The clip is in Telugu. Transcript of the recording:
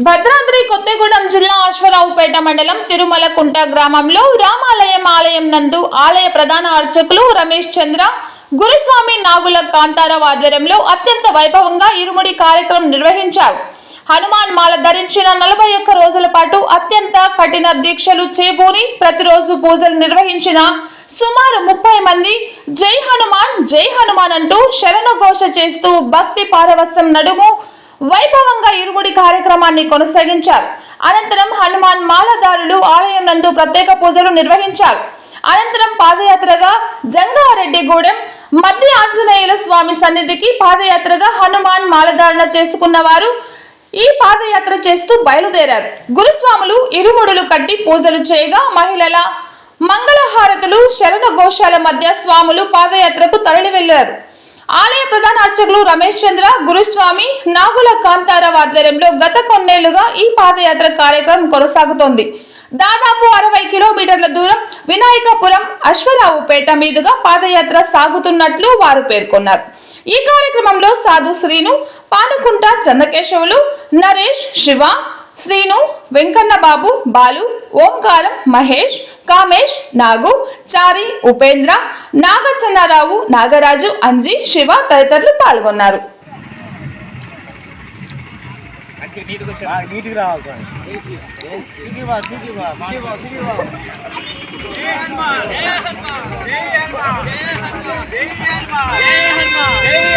భద్రాద్రి కొత్తగూడెం జిల్లా అశ్వరావుపేట మండలం తిరుమలకుంట గ్రామంలో రామాలయం ఆలయం నందు ఆలయ ప్రధాన అర్చకులు రమేష్ చంద్ర గురుస్వామి నాగుల కాంతారావు ఆధ్వర్యంలో అత్యంత వైభవంగా ఇరుముడి కార్యక్రమం నిర్వహించారు. హనుమాన్ మాల ధరించిన 41 రోజుల పాటు అత్యంత కఠిన దీక్షలు చేబూని ప్రతిరోజు పూజలు నిర్వహించిన సుమారు 30 మంది జై హనుమాన్ అంటూ శరణఘోష చేస్తూ భక్తి పారవస్యం నడుము వైభవంగా ఇరుముడి కార్యక్రమాన్ని కొనసాగించారు. అనంతరం హనుమాన్ మాలదారులు ఆలయం నందు ప్రత్యేక పూజలు నిర్వహించారు. అనంతరం పాదయాత్రగా జంగారెడ్డిగూడెం మధ్య ఆంజనేయుల స్వామి సన్నిధికి పాదయాత్రగా హనుమాన్ మాలధారణ చేసుకున్న వారు ఈ పాదయాత్ర చేస్తూ బయలుదేరారు. గురుస్వాములు ఇరుముడులు కట్టి పూజలు చేయగా మహిళల మంగళహారతులు శరణఘోషాల మధ్య స్వాములు పాదయాత్రకు తరలి వెళ్లారు. ఆలయ ప్రధాన అర్చకులు రమేష్ చంద్ర గురుస్వామి నాగుల కాంతారావు ఆధ్వర్యంలో గత కొన్నేళ్లుగా ఈ పాదయాత్ర కార్యక్రమం కొనసాగుతోంది. దాదాపు 60 కిలోమీటర్ల దూరం వినాయకపురం అశ్వరావుపేట మీదుగా పాదయాత్ర సాగుతున్నట్లు వారు పేర్కొన్నారు. ఈ కార్యక్రమంలో సాధు శ్రీను, పానుకుంట చెన్నకేశవులు, నరేష్, శివ, శ్రీను, వెంకన్నబాబు, బాలు, ఓంకారం, మహేష్, కామేష్, నాగు, చారి, ఉపేంద్ర, నాగచన్నారావు, నాగరాజు, అంజి, శివ తదితరులు పాల్గొన్నారు. జై